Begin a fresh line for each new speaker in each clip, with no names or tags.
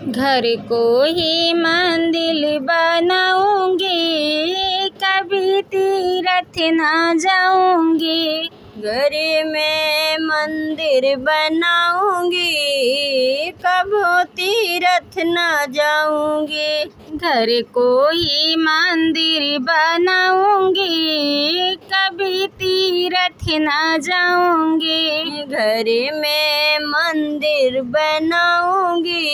घर को ही मंदिर बनाऊंगी, कभी तीर्थ ना जाऊंगी।
घर में मंदिर बनाऊंगी, कभी तीर्थ न जाऊंगी।
घर को ही मंदिर बनाऊंगी, कभी तीर्थ ना जाऊंगी।
घर में मंदिर बनाऊंगी,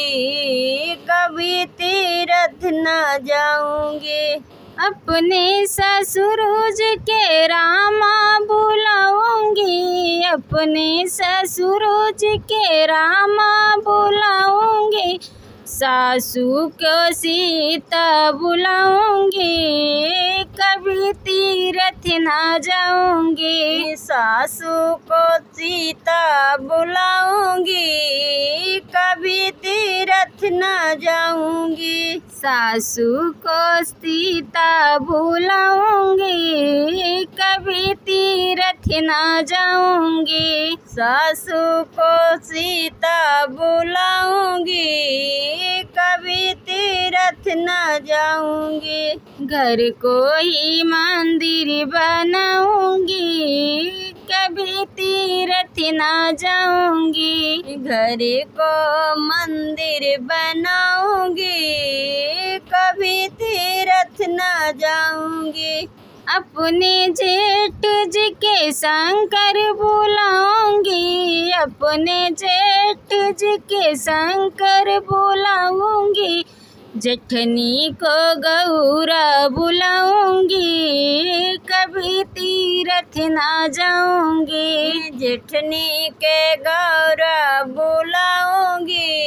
कभी तीर्थ न जाऊंगी।
अपने ससुरुज के रामा बुलाऊंगी, अपने ससुरुज के रामा बुलाऊंगी। सासू को सीता बुलाऊंगी, कभी तीर्थ ना जाऊंगी।
सासू को सीता बुलाऊंगी, कभी तीर्थ न जाऊंगी।
सासू को सीता बुलाऊंगी, कभी तीर्थ ना जाऊंगी।
सासू को सीता बुलाऊंगी, कभी तीर्थ न जाऊंगी।
घर को ही मंदिर बनाऊंगी, कभी तीर्थ ना जाऊंगी।
घर को मंदिर बनाऊंगी, कभी तीर्थ न जाऊंगी।
अपने जेठ जी के शंकर बुलाऊंगी, अपने जेठ जी के शंकर बुलाऊंगी। जेठनी को गौरा बुलाऊंगी, कभी तीर्थ ना जाऊंगी।
जेठनी के गौरा बुलाऊंगी,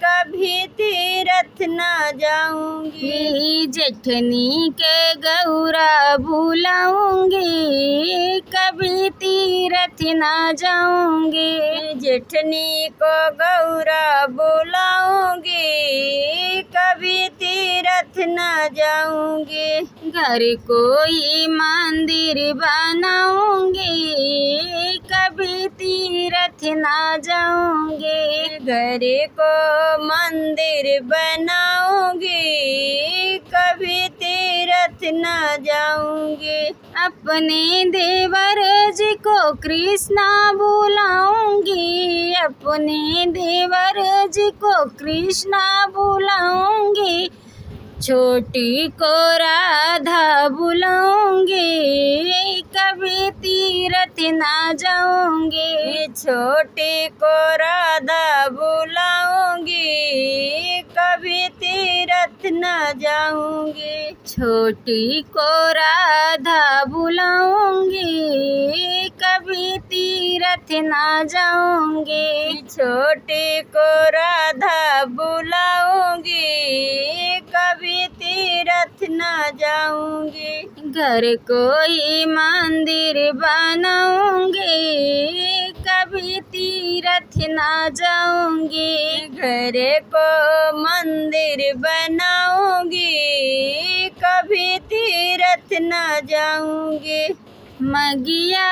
कभी तीर्थ न जाऊंगी।
जेठनी के गौरा बुलाऊंगी, कभी तीर्थ ना जाऊंगी।
जेठनी को गौरा बुलाऊंगी, कभी तीर्थ न जाऊंगी।
घर को ही मंदिर बनाऊंगी, कभी तीर्थ ना जाऊंगी।
घर को मंदिर बनाऊंगी, कभी तीर्थ न जाऊंगी।
अपने देवर जी को कृष्णा बुलाऊंगी, अपने देवर जी को कृष्णा बुलाऊंगी। छोटी को राधा बुलाऊंगी, कभी तीर्थ ना जाऊंगी।
छोटी को राधा बुलाऊंगी, कभी तीर्थ न जाऊंगी।
छोटी को राधा बुलाऊंगी, कभी तीर्थ ना जाऊंगी।
छोटी को राधा बुलाऊंगी, कभी तीर्थ न जाऊंगी।
घर को ही मंदिर बनाऊंगी, कभी तीर्थ ना जाऊंगी।
घर को मंदिर बनाऊंगी, कभी तीर्थ न जाऊंगी।
मगिया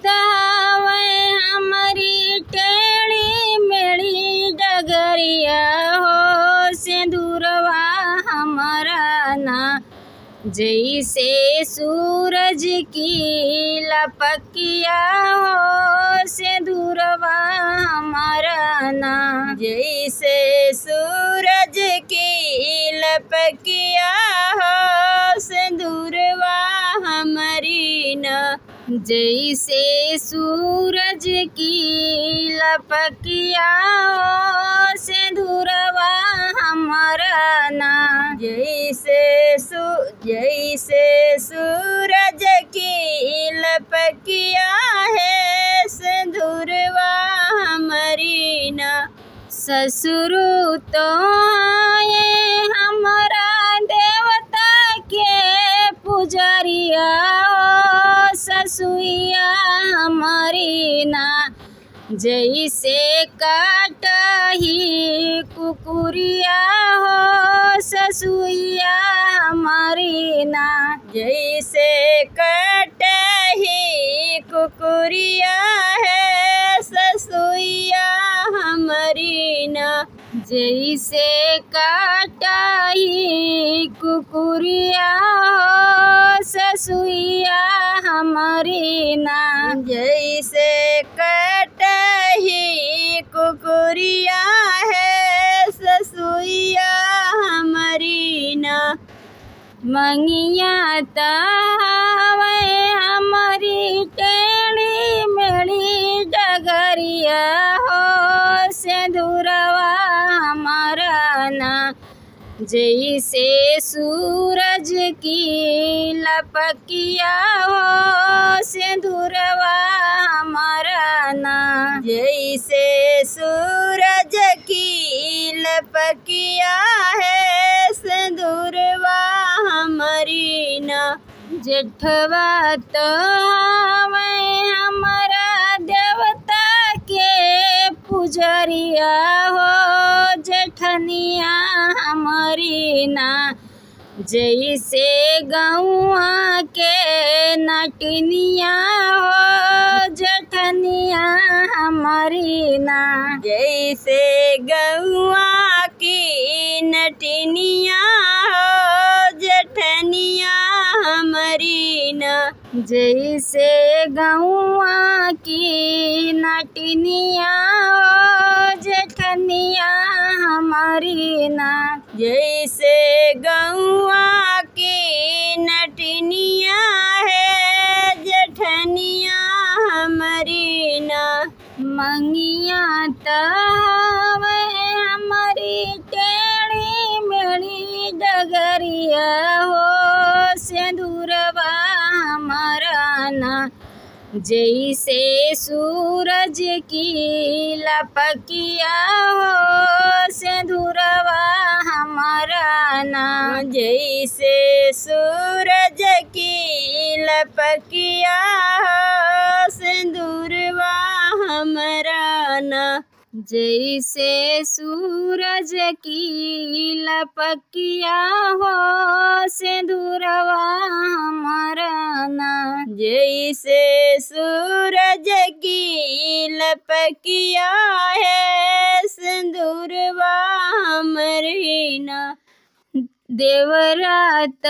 तावे हमारी टेढ़ी मेढ़ी डगरिया हो, सिंदूरवा हमारा ना जैसे सूरज की लपकिया हो, सिंदूरवा हमारा ना
जैसे सूरज की लपकिया हो, सिंदूरवा हमारी ना।
जैसे सूरज की लपकिया हो, सिंदूरवा हमारा ना।
जैसे सूरज की लपकिया है, सिंदूरवा हमारी ना।
ससुर तो आए हमारा देवता के पुजरिया हो, ससुइया हमारी ना। जैसे काटही कुकुरिया हो, ससुइया हमारी ना।
जैसे कटही कुकुरिया है, ससुइया हमारी ना।
जैसे काटाई कुकुरिया हो ससुइया हमारी ना।
जैसे कटही कुकुरिया है ससुइया हमारी ना।
मंगिया तावे हमारी टेढ़ी मेढ़ी डगरिया हो सिंदूरवा हमारा ना। जैसे सूरज की लपकिया हो सिंदूरवा हमारा ना।
जैसे सूरज की लपकिया है सिंदूरवा हमारी ना।
जेठवा तो हमें हमारा देवता के पुजरिया हो जेठनिया हमारी ना। जैसे गौआ के नटनिया हो जेठनिया हमारी ना।
जैसे गौआ की नटनिया हो जेठनिया हमारी ना।
जैसे गौआ की नटनिया हो जेठनिया हमारी ना।
जैसे गौआ की नटनिया है जेठनिया हमारी ना।
मंगिया तावे हमारी टेढ़ी मेढ़ी डगरिया हो सिंदूरवा हमारा ना। जैसे सूरज की लपकिया हो सिंदूरवा हमारा ना।
जैसे सूरज की लपकिया हो सिंदूरवा हमारा ना।
जैसे सूरज की लपकिया हो सिंदूरवा हमारा ना।
जैसे सूरज की लपकिया है सिंदूरवा हमारी ना।
देवरात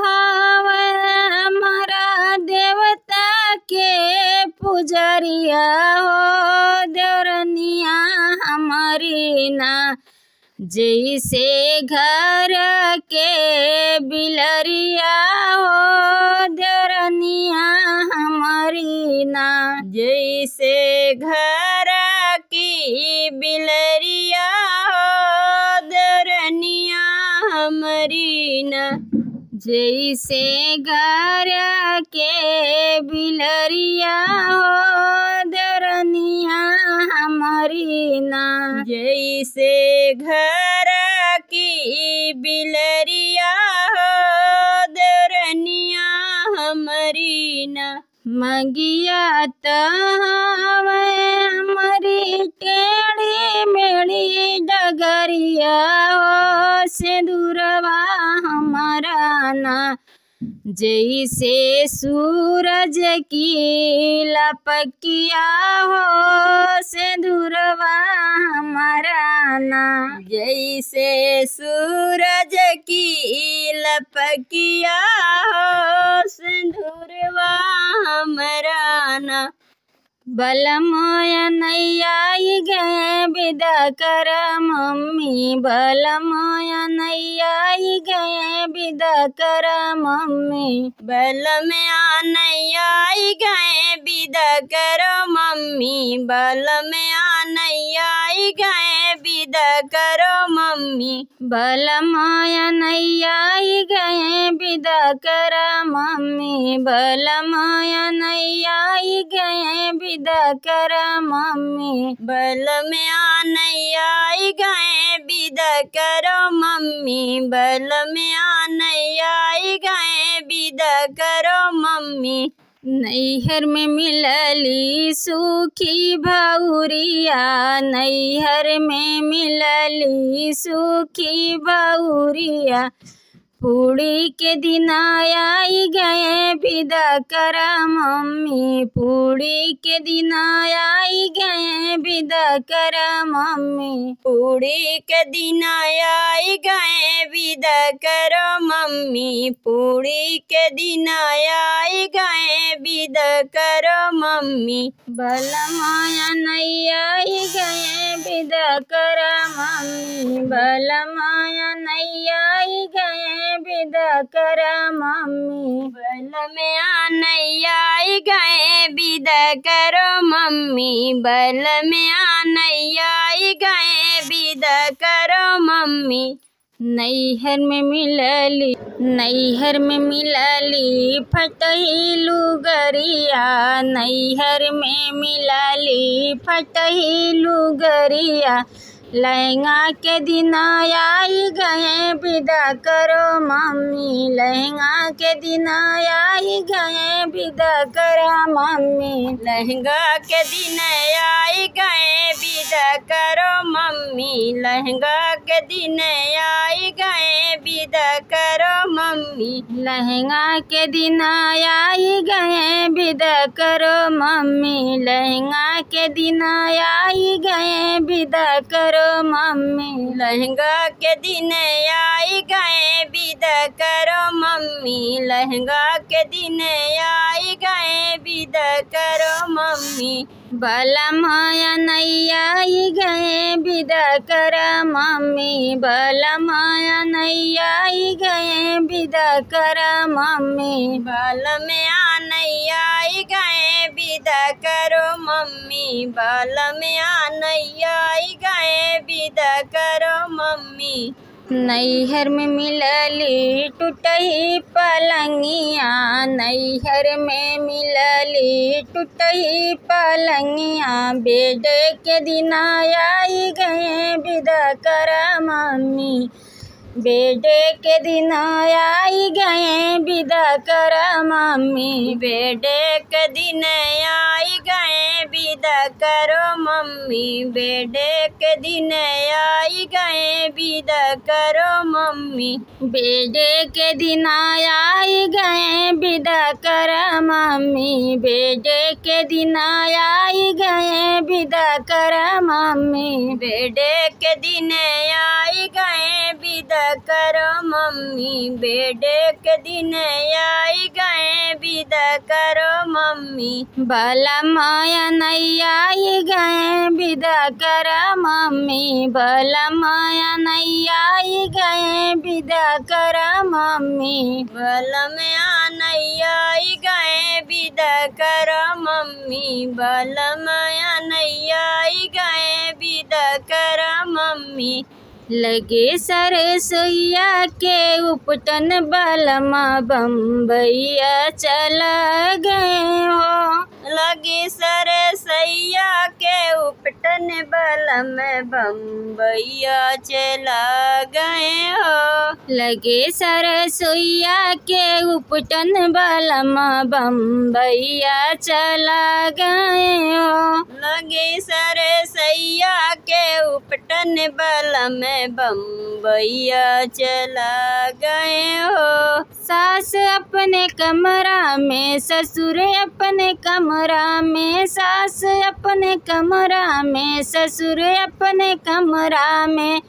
हवे हमारा देवता के पुजरिया हो देवरनिया हमारी ना। जैसे घर के बिलरिया हो देवरनिया हमारी ना।
जैसे घर की बिलरिया हो देवरनिया हमारी ना।
जैसे घर के बिलरिया हो देवरनिया हमारी ना।
जैसे घर की बिलरिया हो देवरनिया हमारी ना।
मंगिया तावे हमारी टेढ़ी मेढ़ी डगरिया हो सिंदूरवा हमारा ना। जैसे सूरज की लपकिया हो सिंदूरवा हमारा ना।
जैसे सूरज की लपकिया हो सिंदूरवा हमारा ना।
बलमोया नैया गए विदा कर मम्मी। बलमोया नैया गए विदा कर मम्मी।
बल में आनैया गए विदा करो मम्मी। बल में आनैया गए विदा करो मम्मी।
बलमोया नैया गए विदा कर मम्मी। बलमोया नैया गए विदा कर मम्मी।
बल में आनैया गए विदा करो मम्मी। बल में आनैया गए विदा करो मम्मी।
नैहर में मिलली सूखी भौरिया। नैहर में मिलली सूखी भौरिया। पूड़ी के दिन आई गए विदा करा मम्मी, पूड़ी के दिन आई गए विदा करा मम्मी,
पूड़ी के दिन आई गए विदा करो मम्मी, पूड़ी के दिन आई गए विदा करो मम्मी।
बलमाया नहीं आई गए विदा करा मम्मी, बलमाया नहीं आई गए विदा करा मम्मी,
बलमाया नहीं आई गए विदा करो मम्मी, बलमाया नहीं आई गए विदा करो मम्मी।
नैहर में मिलली, नैहर में मिलली फटही लुगरिया, नैहर में मिलली फटही लुगरिया, लहंगा के दिन आई गए विदा करो मम्मी, लहंगा के दिन आई गए विदा करा मम्मी,
लहंगा के दिन आई गए विदा करो मम्मी, लहंगा के दिन आई गए विदा करो मम्मी,
लहंगा के दिन आई गए विदा करो मम्मी, लहंगा के दिन आई गए विदा करो मम्मी,
लहंगा के दिन आई गए विदा करो मम्मी, लहंगा के दिन आई गए विदा करो मम्मी।
बलमाया नहीं आई गए विदा करा मम्मी, बलमाया नहीं आई गए विदा करा मम्मी,
बलमाया नहीं आई गए विदा करो मम्मी, बलमाया नहीं आई गए विदा करो मम्मी।
नैहर में मिलली टूटही पलंगिया, नैहर में मिलली टूटही पलंगिया, बेड के दिन आई गए विदा करा मम्मी, बेड के दिन आई गए विदा करा मम्मी,
बेड के दिन आई गए विदा करो मम्मी, बेड के दिन आई गए विदा करो मम्मी,
बेड के दिन आई गए विदा करा मम्मी, बेड के दिन आई गए विदा करा मम्मी,
बेड के दिन आई गए विदा करो मम्मी, बेड के दिन आई गए विदा करो मम्मी।
बलमाया नहीं आई गए विदा करा मम्मी, बलमाया नहीं आई गए विदा करा मम्मी,
बलमाया नहीं आई गए विदा करो मम्मी, बलमाया नहीं आई गए विदा करो मम्मी।
लगे सरसोईया के उपटन बलमा बम्बैया चला गए हो,
लगे सरसैया के उपटन बलम बम्बैया चला गए हो,
लगे सरसोईया के उपटन बलमा बम्बैया चला गए हो,
लगे सरसैया के उपटन बलम बम्बैया चला गए हो।
सास अपने कमरा में, ससुर अपने कमरा में, सास अपने कमरा में, ससुर अपने कमरा में,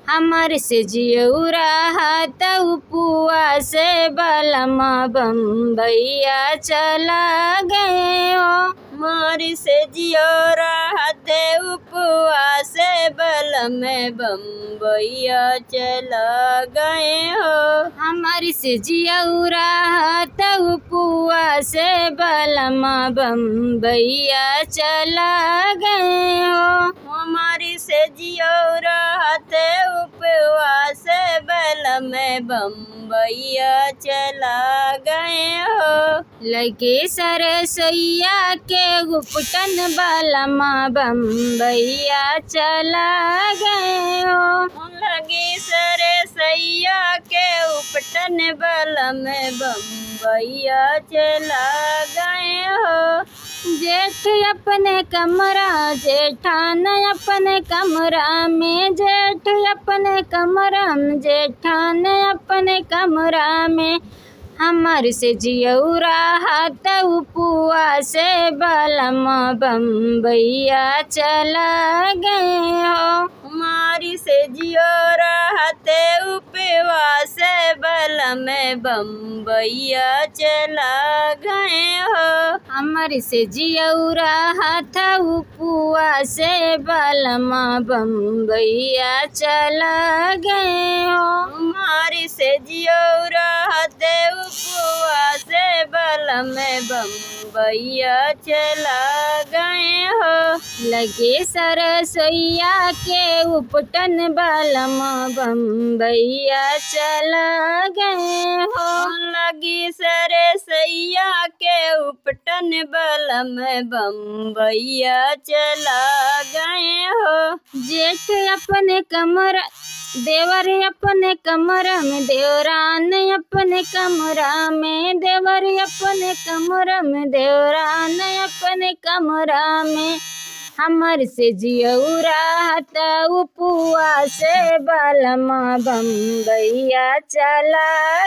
हमर से जियौरा हाथ पुआ से बलमा बम्बैया चला गए हो,
मारी से जियोरा हाथे उपवा से बलम बम्बैया चला गए हो,
हमारी से जियौरा हाथ पुआ से बलमा बम्बैया चला गए हो,
हमारी से जियोरा हाथे उपवा से बलम बम्बैया चला गए हो।
लगे सरसोईया के उपटन बलमा बम्बैया चला गए हो,
लगे सरसैया के उपटन बलम बम्बैया चला गए हो।
जेठ अपने कमरा जेठान अपने कमरा में, जेठ अपने कमरा में जेठान अपने कमरा में। हमर से जियौरा हाथ पुआ से बलम बम्बैया चला गए हो।
हमारी से जियौरा हाथ उपवा से बलम बम्बैया चला गए हो।
हमर से जियौरा हाथ पुआ से बलम बम्बैया चला गए हो।
हमारी से जियौरा हाथ उपवा से बलम बम्बैया चला गए हो।
लगे सरसोईया के उपटन बलम बम्बैया चला गए हो।
लगी सरसैया के उपटन बलम बम्बैया चला गए हो।
जेठ अपने कमरा देवर अपने कमरा में, देवरान अपने कमरा में, देवर अपने कमरा में, देवरान अपने कमरा में। हमर से जियौरा हाथ पुआ से बलम बम्बैया चला